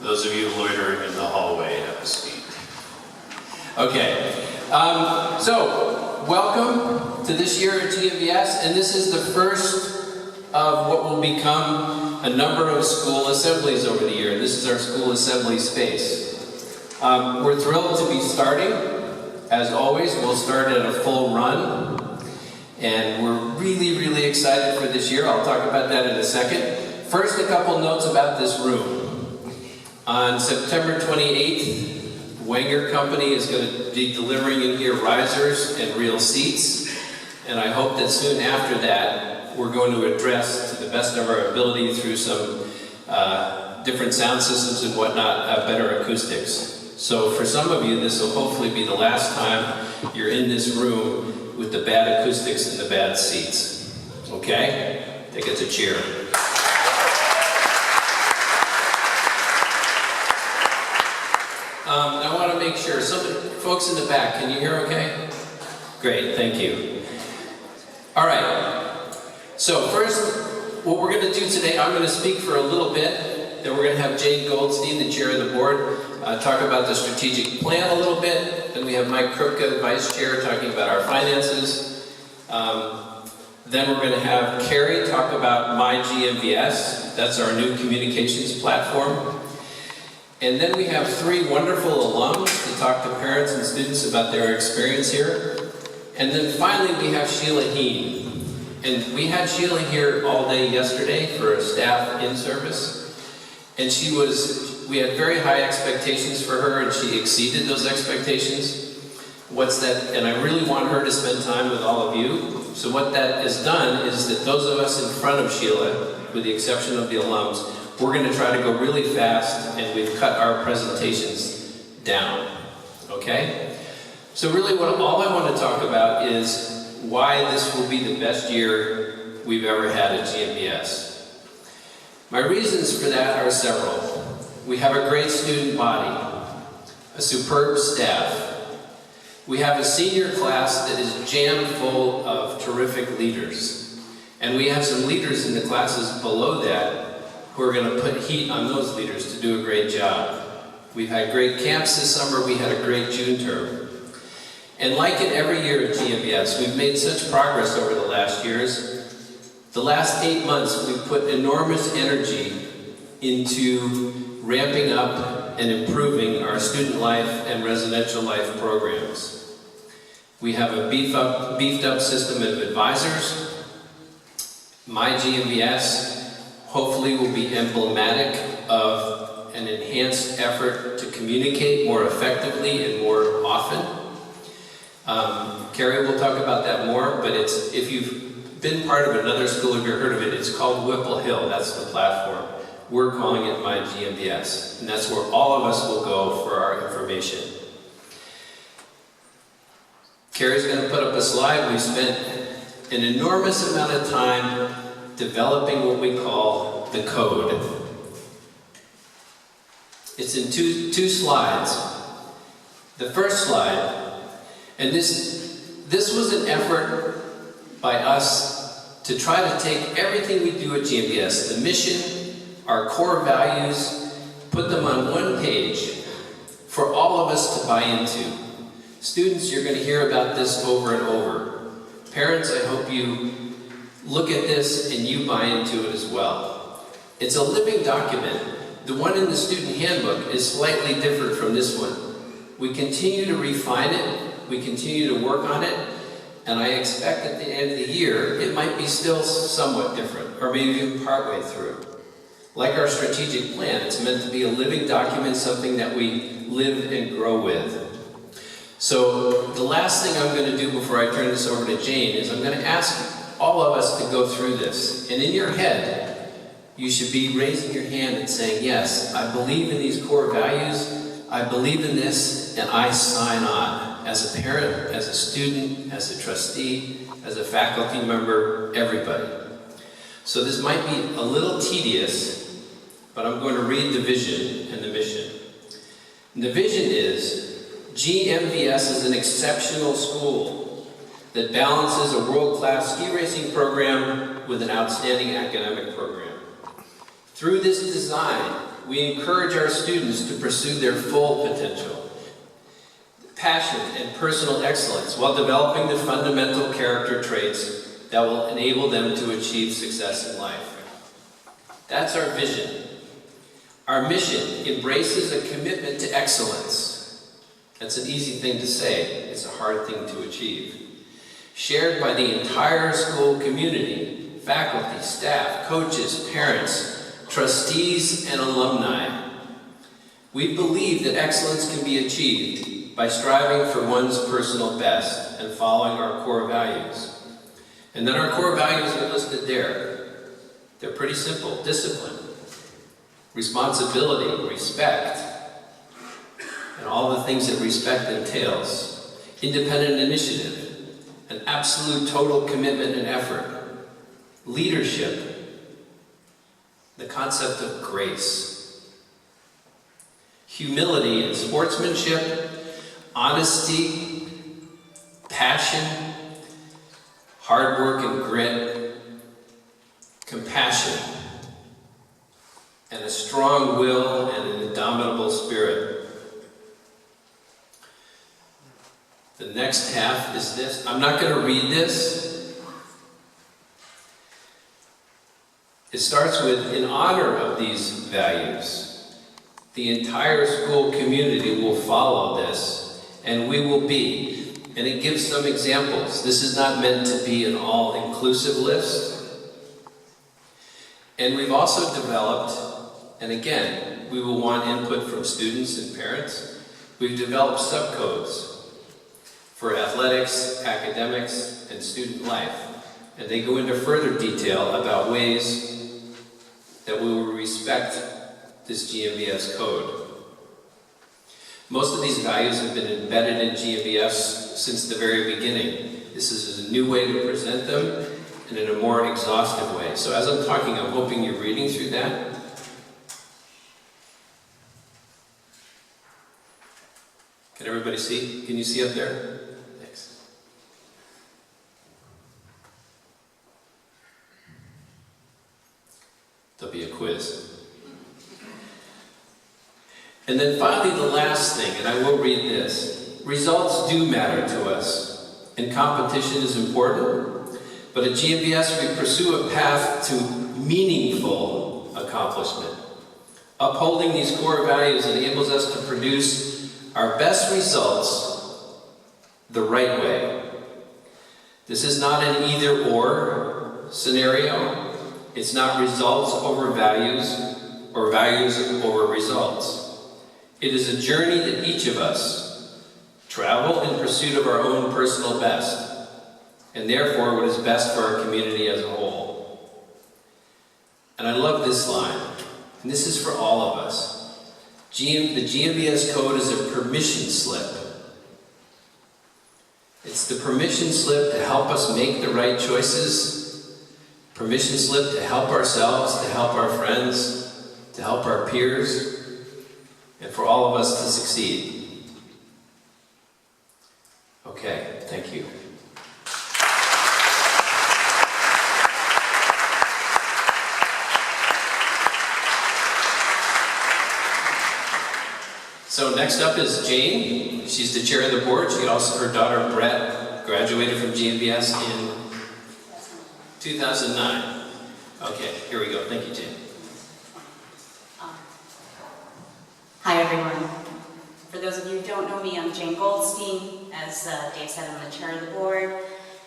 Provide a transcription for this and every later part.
Those of you loitering in the hallway have a seat. Okay, so welcome to this year at GMBS, and this is the first of what will become a number of school assemblies over the year. This is our school assembly space. We're thrilled to be starting. As always, we'll start at a full run, and we're really excited for this year. I'll talk about that in a second. First, a couple notes about this room. On September 28th, Wenger Company is going to be delivering in here risers and real seats. And I hope that soon after that, we're going to address, to the best of our ability, through some different sound systems and whatnot, better acoustics. So for some of you, this will hopefully be the last time you're in this room with the bad acoustics and the bad seats. Okay? That gets a cheer. I want to make sure, folks in the back, can you hear okay? Great, thank you. All right, so first, what we're going to do today, I'm going to speak for a little bit, then we're going to have Jane Goldstein, the chair of the board, talk about the strategic plan a little bit, then we have Mike Krupka, vice chair, talking about our finances. Then we're going to have Carrie talk about MyGMBS, that's our new communications platform. And then we have three wonderful alums to talk to parents and students about their experience here. And then finally we have Sheila Heen. And we had Sheila here all day yesterday for a staff in-service. And we had very high expectations for her, and she exceeded those expectations. And I really want her to spend time with all of you. So what that has done is that those of us in front of Sheila, with the exception of the alums, we're going to try to go really fast, and we've cut our presentations down, okay? So really all I want to talk about is why this will be the best year we've ever had at GMBS. My reasons for that are several. We have a great student body, a superb staff. We have a senior class that is jammed full of terrific leaders. And we have some leaders in the classes below that who are going to put heat on those leaders to do a great job. We've had great camps this summer. We had a great June term. And like in every year at GMBS, we've made such progress over the last years. The last 8 months, we've put enormous energy into ramping up and improving our student life and residential life programs. We have a beefed up system of advisors. MyGMBS hopefully will be emblematic of an enhanced effort to communicate more effectively and more often. Carrie will talk about that more, but if you've been part of another school, if you've heard of it, it's called Whipple Hill. That's the platform. We're calling it MyGMBS, and that's where all of us will go for our information. Carrie's going to put up a slide. We spent an enormous amount of time developing what we call the code. It's in two slides. The first slide, and this was an effort by us to try to take everything we do at GMBS, the mission, our core values, put them on one page for all of us to buy into. Students, you're going to hear about this over and over. Parents, I hope you look at this and you buy into it as well. It's a living document. The one in the student handbook is slightly different from this one. We continue to refine it, we continue to work on it, and I expect at the end of the year it might be still somewhat different, or maybe even partway through. Like our strategic plan, it's meant to be a living document, something that we live and grow with. So the last thing I'm going to do before I turn this over to Jane is I'm going to ask all of us to go through this. And in your head, you should be raising your hand and saying, yes, I believe in these core values, I believe in this, and I sign on. As a parent, as a student, as a trustee, as a faculty member, everybody. So this might be a little tedious, but I'm going to read the vision and the mission. And the vision is, GMBS is an exceptional school that balances a world-class ski racing program with an outstanding academic program. Through this design, we encourage our students to pursue their full potential, passion, and personal excellence while developing the fundamental character traits that will enable them to achieve success in life. That's our vision. Our mission embraces a commitment to excellence. That's an easy thing to say. It's a hard thing to achieve. Shared by the entire school community, faculty, staff, coaches, parents, trustees, and alumni. We believe that excellence can be achieved by striving for one's personal best and following our core values. And then our core values are listed there. They're pretty simple: discipline, responsibility, respect, and all the things that respect entails, independent initiative, an absolute total commitment and effort, leadership, the concept of grace, humility and sportsmanship, honesty, passion, hard work and grit, compassion, and a strong will and an indomitable spirit. The next half is this. I'm not going to read this. It starts with, in honor of these values, the entire school community will follow this, and we will be. And it gives some examples. This is not meant to be an all-inclusive list. And we've also developed, and again, we will want input from students and parents, we've developed subcodes for athletics, academics, and student life. And they go into further detail about ways that we will respect this GMBS code. Most of these values have been embedded in GMBS since the very beginning. This is a new way to present them and in a more exhaustive way. So as I'm talking, I'm hoping you're reading through that. Can everybody see? Can you see up there? Thanks. There'll be a quiz. And then finally, the last thing, and I will read this. Results do matter to us, and competition is important. But at GMBS, we pursue a path to meaningful accomplishment. Upholding these core values enables us to produce our best results the right way. This is not an either-or scenario. It's not results over values or values over results. It is a journey that each of us travel in pursuit of our own personal best, and therefore what is best for our community as a whole. And I love this line, and this is for all of us. The GMBS code is a permission slip. It's the permission slip to help us make the right choices, permission slip to help ourselves, to help our friends, to help our peers, and for all of us to succeed. Okay, thank you. So next up is Jane. She's the chair of the board. She also, her daughter Brett, graduated from GMBS in 2009. Okay, here we go. Thank you, Jane. Hi, everyone. For those of you who don't know me, I'm Jane Goldstein. As Dave said, I'm the chair of the board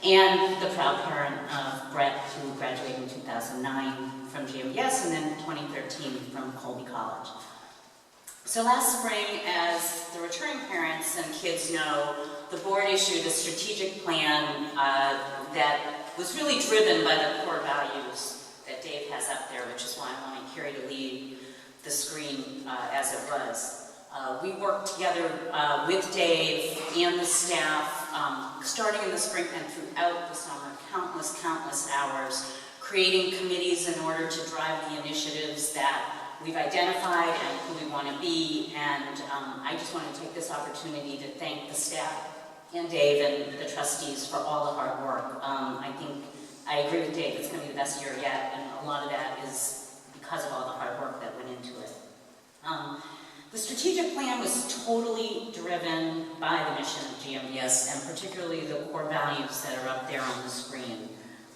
and the proud parent of Brett, who graduated in 2009 from GMBS and then 2013 from Colby College. So last spring, as the returning parents and kids know, the board issued a strategic plan that was really driven by the core values that Dave has up there, which is why I wanted Carrie to lead the screen as it was. We worked together with Dave and the staff, starting in the spring and throughout the summer, countless hours, creating committees in order to drive the initiatives that we've identified and who we want to be. And I just want to take this opportunity to thank the staff and Dave and the trustees for all the hard work. I agree with Dave, it's going to be the best year yet, and a lot of that is because of all the hard work that went into it. The strategic plan was totally driven by the mission of GMBS and particularly the core values that are up there on the screen.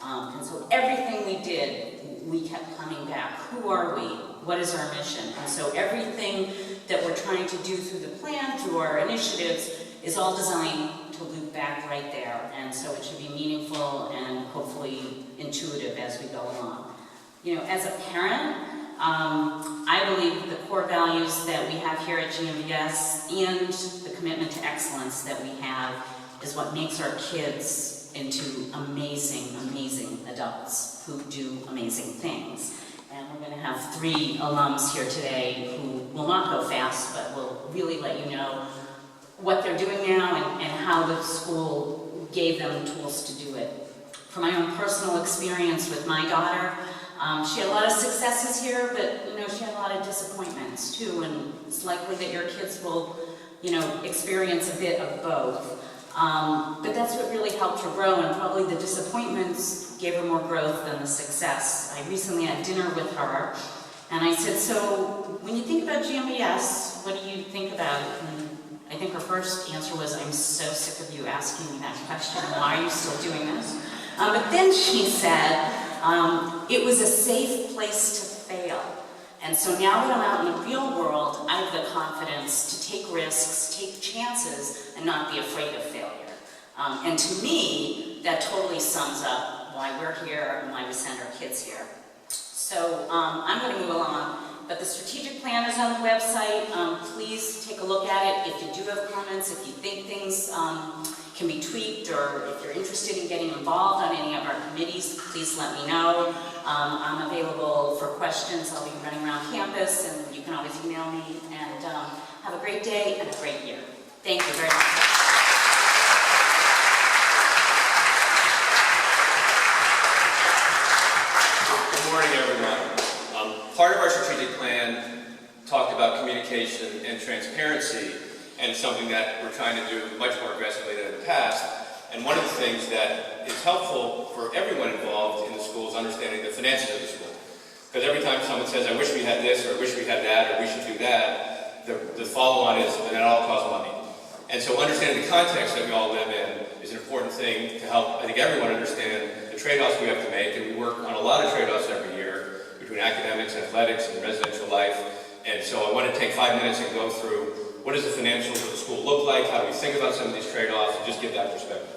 And so everything we did, we kept coming back. Who are we? What is our mission? And so everything that we're trying to do through the plan, through our initiatives, is all designed to loop back right there. And so it should be meaningful and hopefully intuitive as we go along. You know, as a parent, I believe the core values that we have here at GMBS and the commitment to excellence that we have is what makes our kids into amazing, amazing adults who do amazing things. And we're going to have 3 alums here today who will not go fast, but will really let you know what they're doing now and how the school gave them tools to do it. From my own personal experience with my daughter, she had a lot of successes here, but you know, she had a lot of disappointments too, and it's likely that your kids will, you know, experience a bit of both. But that's what really helped her grow, and probably the disappointments gave her more growth than the success. I recently had dinner with her, and I said, so when you think about GMBS, what do you think about it? And I think her first answer was, I'm so sick of you asking me that question, why are you still doing this? But then she said, it was a safe place to fail. And so now that I'm out in the real world, I have the confidence to take risks, take chances, and not be afraid of failure. And to me, that totally sums up why we're here and why we send our kids here. So I'm going to move along, but the strategic plan is on the website. Please take a look at it. If you do have comments, if you think things can be tweaked, or if you're interested in getting involved on any of our committees, please let me know. I'm available for questions. I'll be running around campus, and you can always email me. And have a great day and a great year. Thank you very much. Good morning, everyone. Part of our strategic plan talked about communication and transparency, and it's something that we're trying to do much more aggressively than in the past. And one of the things that is helpful for everyone involved in the school is understanding the finances of the school. Because every time someone says, I wish we had this, or I wish we had that, or we should do that, the follow-on is, that all costs money. And so understanding the context that we all live in is an important thing to help, I think, everyone understand the trade-offs we have to make. And we work on a lot of trade-offs every year between academics, athletics, and residential life. And so I want to take 5 minutes and go through what does the financials of the school look like, how do we think about some of these trade-offs, and just give that perspective.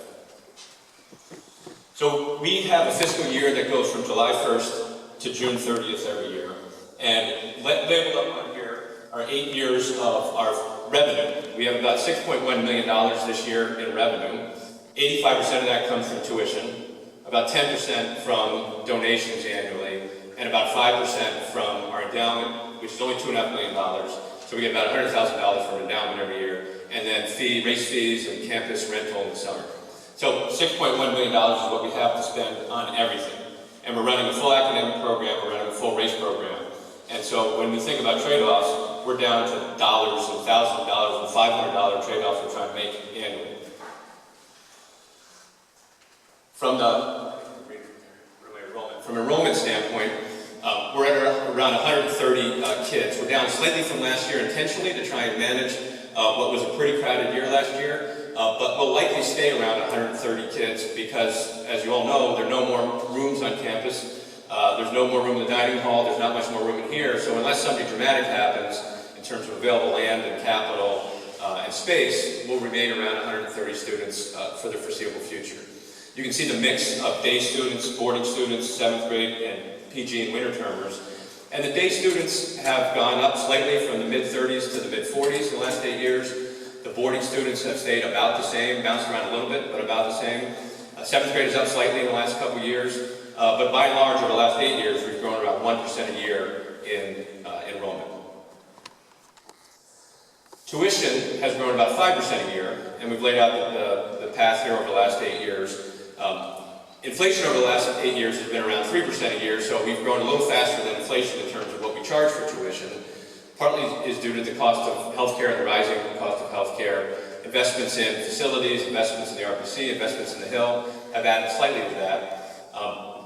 So we have a fiscal year that goes from July 1st to June 30th every year. And labeled up on here are 8 years of our revenue. We have about $6.1 million this year in revenue. 85% of that comes from tuition, about 10% from donations annually, and about 5% from our endowment, which is only $2.5 million. So we get about $100,000 from endowment every year, and then race fees and campus rental in the summer. So $6.1 million is what we have to spend on everything. And we're running a full academic program, we're running a full race program. And so when we think about trade-offs, we're down to dollars and $1,000 and $500 trade-offs we're trying to make annually. From an enrollment standpoint, we're at around 130 kids. We're down slightly from last year intentionally to try and manage what was a pretty crowded year last year, but we'll likely stay around 130 kids because, as you all know, there are no more rooms on campus. There's no more room in the dining hall. There's not much more room in here. So unless something dramatic happens in terms of available land and capital and space, we'll remain around 130 students for the foreseeable future. You can see the mix of day students, boarding students, 7th grade, and PG and winter termers. And the day students have gone up slightly from the mid-30s to the mid-40s in the last 8 years. The boarding students have stayed about the same, bounced around a little bit, but about the same. 7th grade is up slightly in the last couple of years, but by and large, over the last 8 years, we've grown around 1% a year in enrollment. Tuition has grown about 5% a year, and we've laid out the path here over the last 8 years. Inflation over the last 8 years has been around 3% a year, so we've grown a little faster than inflation in terms of what we charge for tuition. Partly is due to the cost of healthcare and the rising cost of healthcare. Investments in facilities, investments in the RPC, investments in the Hill have added slightly to that.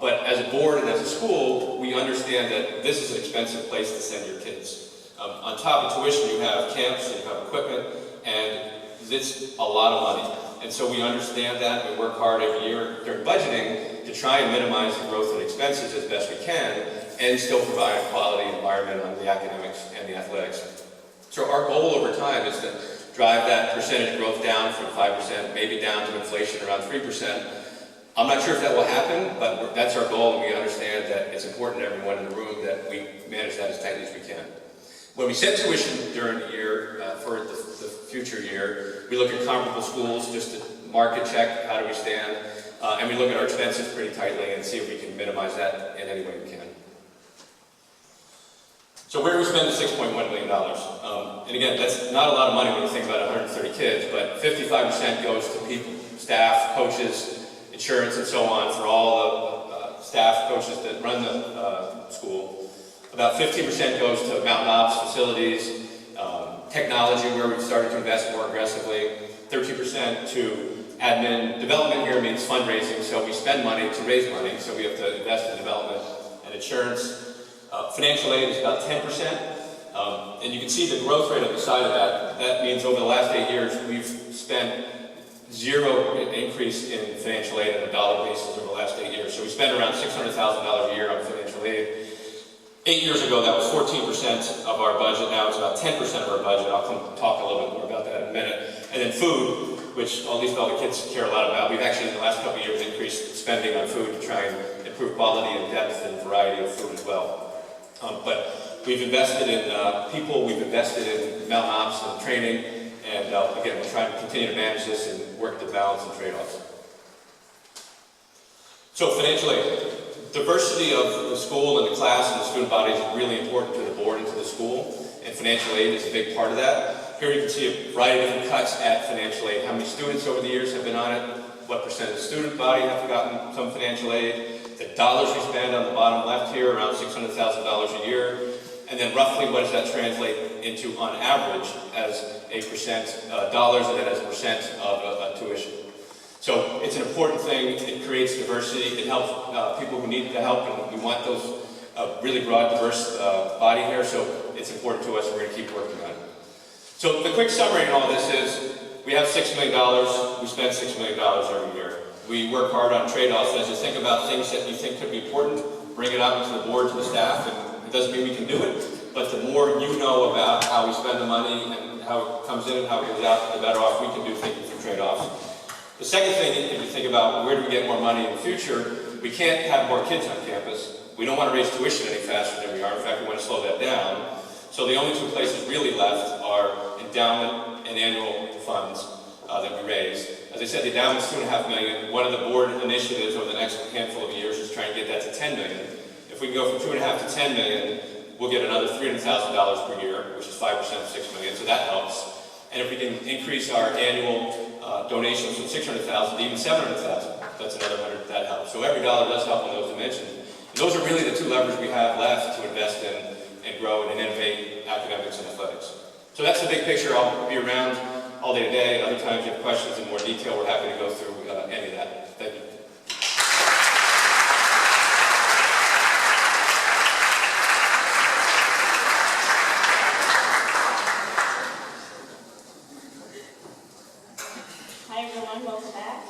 But as a board and as a school, we understand that this is an expensive place to send your kids. On top of tuition, you have camps, and you have equipment, and it's a lot of money. And so we understand that. We work hard every year during budgeting to try and minimize the growth in expenses as best we can, and still provide a quality environment on the academics and the athletics. So our goal over time is to drive that percentage growth down from 5%, maybe down to inflation around 3%. I'm not sure if that will happen, but that's our goal, and we understand that it's important to everyone in the room that we manage that as tightly as we can. When we set tuition during the year, for the future year, we look at comparable schools just to market check, how do we stand, and we look at our expenses pretty tightly and see if we can minimize that in any way we can. So where do we spend the $6.1 million? And again, that's not a lot of money when you think about 130 kids, but 55% goes to people, staff, coaches, insurance, and so on for all the staff, coaches that run the school. About 15% goes to mountain ops, facilities, technology, where we've started to invest more aggressively. 13% to admin. Development here means fundraising, so we spend money to raise money, so we have to invest in development and insurance. Financial aid is about 10%, and you can see the growth rate on the side of that. That means over the last 8 years, we've spent zero increase in financial aid on a dollar basis over the last 8 years. So we spend around $600,000 a year on financial aid. 8 years ago, that was 14% of our budget. Now it's about 10% of our budget. I'll come talk a little bit more about that in a minute. And then food, which at least all the kids care a lot about. We've actually, in the last couple of years, increased spending on food to try and improve quality and depth and variety of food as well. But we've invested in people, we've invested in mountain ops and training, and again, we're trying to continue to manage this and work the balance and trade-offs. So financial aid. Diversity of the school and the class and the student body is really important to the board and to the school, and financial aid is a big part of that. Here you can see a variety of different cuts at financial aid. How many students over the years have been on it? What percent of the student body have gotten some financial aid? The dollars we spend on the bottom left here, around $600,000 a year. And then roughly what does that translate into on average as a percent, dollars, and then as a percent of tuition. So it's an important thing. It creates diversity. It helps people who need the help, and we want those really broad, diverse body here. So it's important to us. We're going to keep working on it. So the quick summary in all this is we have $6 million. We spend $6 million every year. We work hard on trade-offs. As you think about things that you think could be important, bring it up to the board, to the staff, and it doesn't mean we can do it, but the more you know about how we spend the money and how it comes in and how it goes out, the better off we can do thinking through trade-offs. The second thing, if you think about where do we get more money in the future, we can't have more kids on campus. We don't want to raise tuition any faster than we are. In fact, we want to slow that down. So the only two places really left are endowment and annual funds that we raise. As I said, the endowment's $2.5 million. One of the board initiatives over the next handful of years is trying to get that to $10 million. If we can go from $2.5 to $10 million, we'll get another $300,000 per year, which is 5% of $6 million, so that helps. And if we can increase our annual donations from $600,000 to even $700,000, that's another $100,000, that helps. So every dollar does help in those dimensions. And those are really the two levers we have left to invest in and grow and innovate academics and athletics. So that's the big picture. I'll be around all day today. Other times you have questions in more detail, we're happy to go through any of that. Thank you. Hi everyone, welcome back.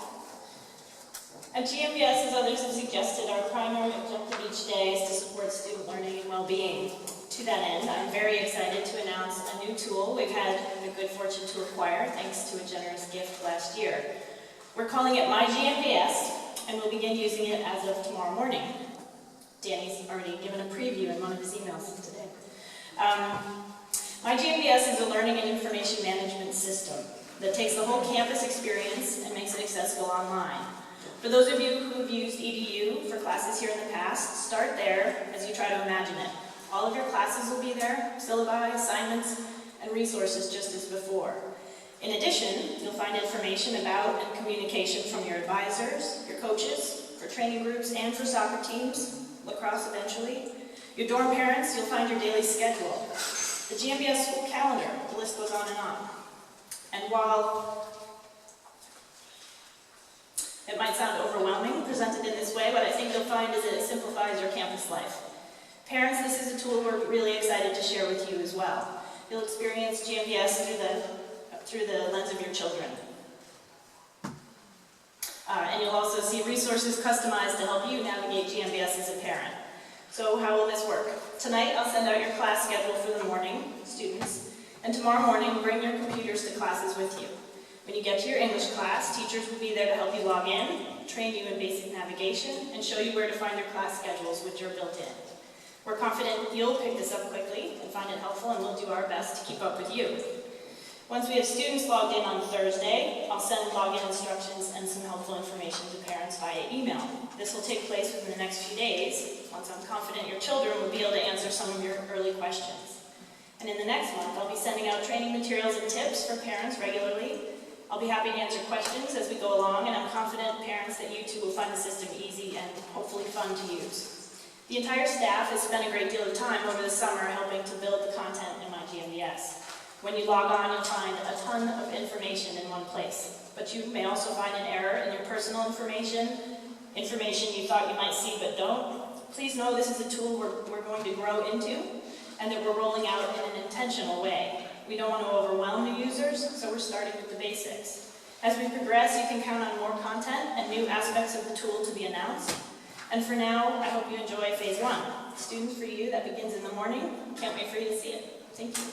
At GMBS, as others have suggested, our primary objective each day is to support student learning and well-being. To that end, I'm very excited to announce a new tool we've had the good fortune to acquire thanks to a generous gift last year. We're calling it My GMBS, and we'll begin using it as of tomorrow morning. Danny's already given a preview in one of his emails today. My GMBS is a learning and information management system that takes the whole campus experience and makes it accessible online. For those of you who have used EDU for classes here in the past, start there as you try to imagine it. All of your classes will be there, syllabi, assignments, and resources just as before. In addition, you'll find information about and communication from your advisors, your coaches, for training groups and for soccer teams, lacrosse eventually. Your dorm parents, you'll find your daily schedule. The GMBS school calendar, the list goes on and on. And while it might sound overwhelming presented in this way, what I think you'll find is it simplifies your campus life. Parents, this is a tool we're really excited to share with you as well. You'll experience GMBS through the lens of your children. And you'll also see resources customized to help you navigate GMBS as a parent. So how will this work? Tonight, I'll send out your class schedule for the morning, students, and tomorrow morning, bring your computers to classes with you. When you get to your English class, teachers will be there to help you log in, train you in basic navigation, and show you where to find your class schedules, which are built in. We're confident you'll pick this up quickly and find it helpful, and we'll do our best to keep up with you. Once we have students logged in on Thursday, I'll send login instructions and some helpful information to parents via email. This will take place within the next few days, once I'm confident your children will be able to answer some of your early questions. And in the next month, I'll be sending out training materials and tips for parents regularly. I'll be happy to answer questions as we go along, and I'm confident, parents, that you too will find the system easy and hopefully fun to use. The entire staff has spent a great deal of time over the summer helping to build the content in my GMBS. When you log on, you'll find a ton of information in one place, but you may also find an error in your personal information you thought you might see but don't. Please know this is a tool we're going to grow into, and that we're rolling out in an intentional way. We don't want to overwhelm the users, so we're starting with the basics. As we progress, you can count on more content and new aspects of the tool to be announced. And for now, I hope you enjoy Phase 1. Students, for you, that begins in the morning. Can't wait for you to see it. Thank you.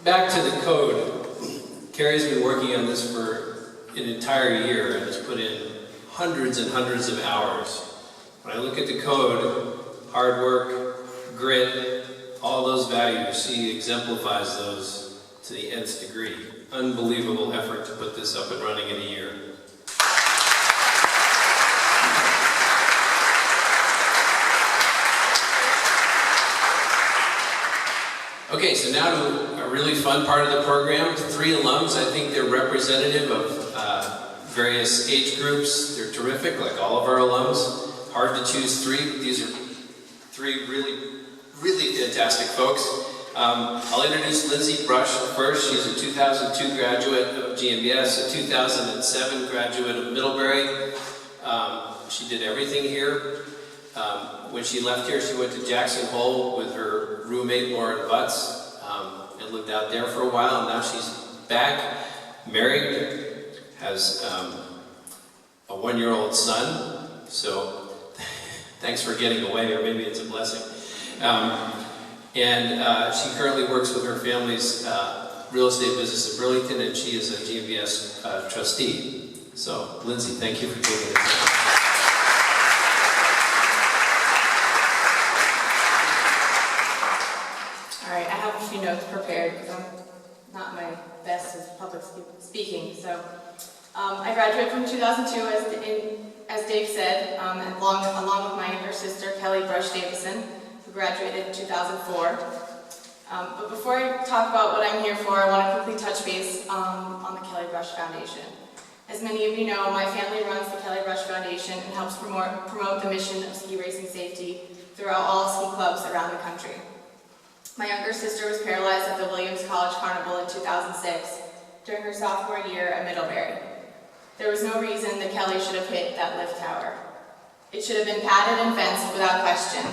Back to the code. Carrie's been working on this for an entire year and has put in hundreds and hundreds of hours. When I look at the code, hard work, grit, all those values, she exemplifies those to the nth degree. Unbelievable effort to put this up and running in a year. Okay, so now to a really fun part of the program. 3 alums, I think they're representative of various age groups. They're terrific, like all of our alums. Hard to choose 3. These are 3 really, really fantastic folks. I'll introduce Lindsay Brush first. She's a 2002 graduate of GMBS, a 2007 graduate of Middlebury. She did everything here. When she left here, she went to Jackson Hole with her roommate Lauren Butts and lived out there for a while. And now she's back, married, has a 1-year-old son. So thanks for getting away, or maybe it's a blessing. And she currently works with her family's real estate business in Burlington, and she is a GMBS trustee. So, Lindsay, thank you for taking the time. All right, I have a few notes prepared because I'm not my best at public speaking. So, I graduated from 2002, as Dave said, and along with my younger sister, Kelly Brush Davison, who graduated in 2004. But before I talk about what I'm here for, I want to quickly touch base on the Kelly Brush Foundation. As many of you know, my family runs the Kelly Brush Foundation and helps promote the mission of ski racing safety throughout all ski clubs around the country. My younger sister was paralyzed at the Williams College Carnival in 2006 during her sophomore year at Middlebury. There was no reason that Kelly should have hit that lift tower. It should have been padded and fenced without question.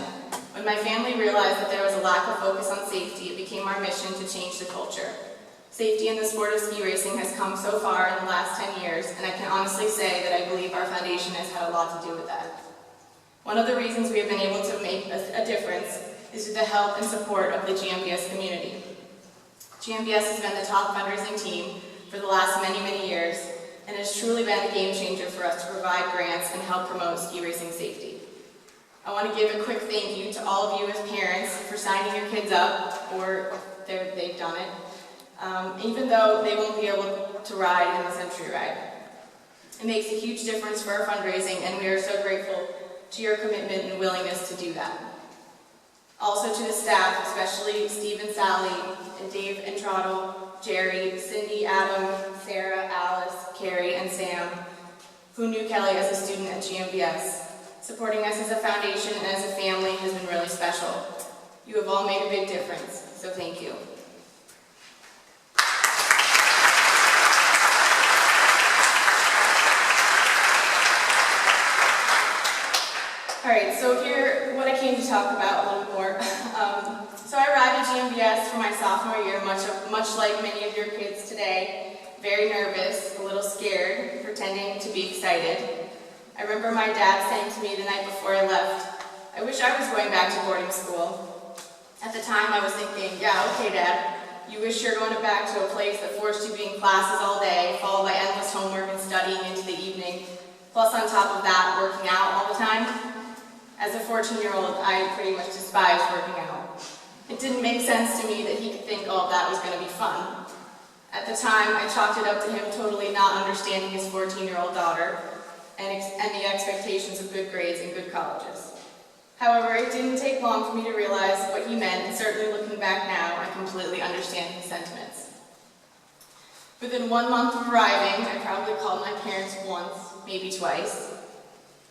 When my family realized that there was a lack of focus on safety, it became our mission to change the culture. Safety in the sport of ski racing has come so far in the last 10 years, and I can honestly say that I believe our foundation has had a lot to do with that. One of the reasons we have been able to make a difference is with the help and support of the GMBS community. GMBS has been the top fundraising team for the last many, many years, and has truly been a game changer for us to provide grants and help promote ski racing safety. I want to give a quick thank you to all of you as parents for signing your kids up, or they've done it, even though they won't be able to ride in the Century Ride. It makes a huge difference for our fundraising, and we are so grateful to your commitment and willingness to do that. Also to the staff, especially Steve and Sally, and Dave and Trottle, Jerry, Cindy, Adam, Sarah, Alice, Carrie, and Sam, who knew Kelly as a student at GMBS. Supporting us as a foundation and as a family has been really special. You have all made a big difference, so thank you. so here, what I came to talk about a little more. So I arrived at GMBS for my sophomore year, much like many of your kids today, very nervous, a little scared, pretending to be excited. I remember my dad saying to me the night before I left, "I wish I was going back to boarding school." At the time I was thinking, yeah, okay Dad, you wish you're going back to a place that forced you to be in classes all day, followed by endless homework and studying into the evening, plus on top of that, working out all the time. As a 14-year-old, I pretty much despised working out. It didn't make sense to me that he could think all of that was going to be fun. At the time, I chalked it up to him totally not understanding his 14-year-old daughter and the expectations of good grades and good colleges. However, it didn't take long for me to realize what he meant, and certainly looking back now, I completely understand his sentiments. Within 1 month of arriving, I probably called my parents once, maybe twice.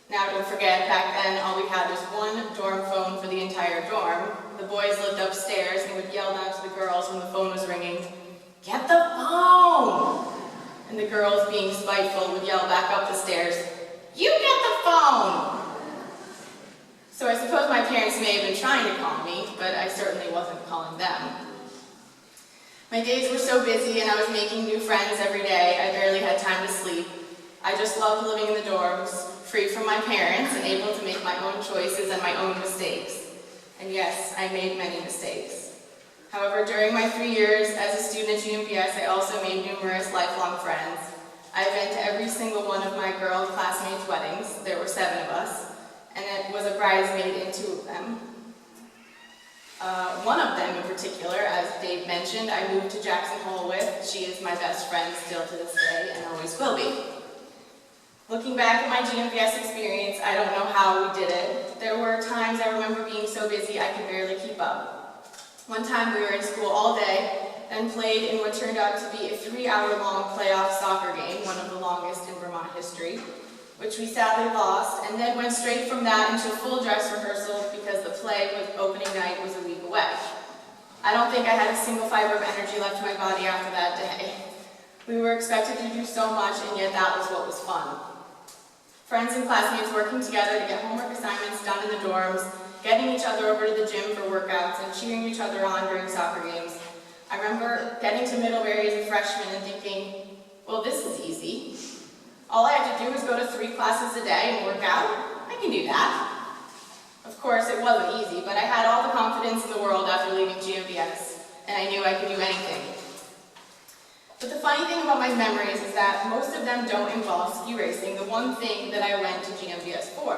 Now don't forget, back then all we had was one dorm phone for the entire dorm. The boys lived upstairs and would yell down to the girls when the phone was ringing, "Get the phone!" And the girls, being spiteful, would yell back up the stairs, "You get the phone!" So I suppose my parents may have been trying to call me, but I certainly wasn't calling them. My days were so busy and I was making new friends every day, I barely had time to sleep. I just loved living in the dorms, free from my parents and able to make my own choices and my own mistakes. And yes, I made many mistakes. However, during my 3 years as a student at GMBS, I also made numerous lifelong friends. I've been to every single one of my girl classmates' weddings. There were 7 of us, and it was a bridesmaid in 2 of them. One of them in particular, as Dave mentioned, I moved to Jackson Hole with. She is my best friend still to this day and always will be. Looking back at my GMBS experience, I don't know how we did it. There were times I remember being so busy I could barely keep up. One time we were in school all day, then played in what turned out to be a 3-hour-long playoff soccer game, one of the longest in Vermont history, which we sadly lost, and then went straight from that into a full dress rehearsal because the play with opening night was a week away. I don't think I had a single fiber of energy left in my body after that day. We were expected to do so much, and yet that was what was fun. Friends and classmates working together to get homework assignments done in the dorms, getting each other over to the gym for workouts, and cheering each other on during soccer games. I remember getting to Middlebury as a freshman and thinking, well, this is easy. All I have to do is go to 3 classes a day and work out. I can do that. Of course, it wasn't easy, but I had all the confidence in the world after leaving GMBS, and I knew I could do anything. But the funny thing about my memories is that most of them don't involve ski racing, the one thing that I went to GMBS for.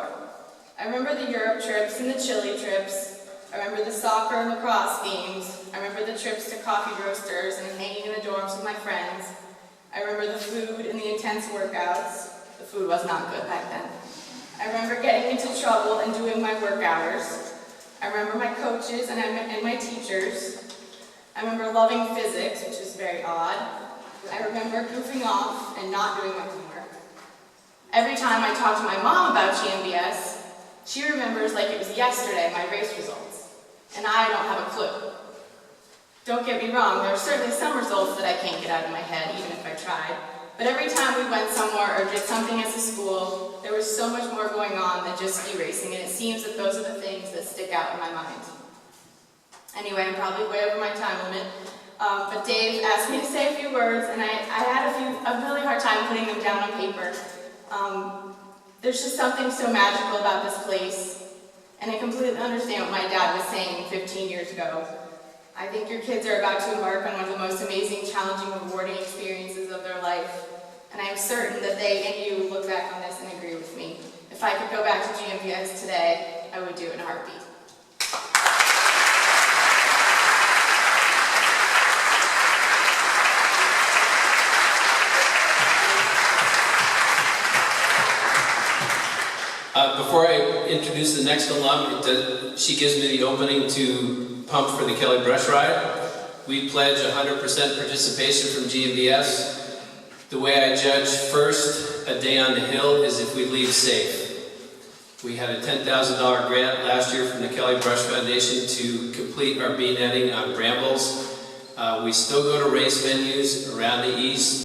I remember the Europe trips and the Chile trips. I remember the soccer and lacrosse games. I remember the trips to coffee roasters and hanging in the dorms with my friends. I remember the food and the intense workouts. The food was not good back then. I remember getting into trouble and doing my work hours. I remember my coaches and my teachers. I remember loving physics, which is very odd. I remember goofing off and not doing my homework. Every time I talk to my mom about GMBS, she remembers like it was yesterday my race results, and I don't have a clue. Don't get me wrong, there are certainly some results that I can't get out of my head, even if I tried, but every time we went somewhere or did something as a school, there was so much more going on than just ski racing, and it seems that those are the things that stick out in my mind. Anyway, I'm probably way over my time limit. But Dave asked me to say a few words, and I had a really hard time putting them down on paper. There's just something so magical about this place, and I completely understand what my dad was saying 15 years ago. I think your kids are about to embark on one of the most amazing, challenging, rewarding experiences of their life, and I'm certain that they and you will look back on this and agree with me. If I could go back to GMBS today, I would do it in a heartbeat. Before I introduce the next alum, she gives me the opening to pump for the Kelly Brush Ride. We pledge 100% participation from GMBS. The way I judge first a day on the hill is if we leave safe. We had a $10,000 grant last year from the Kelly Brush Foundation to complete our bee netting on brambles. We still go to race venues around the east.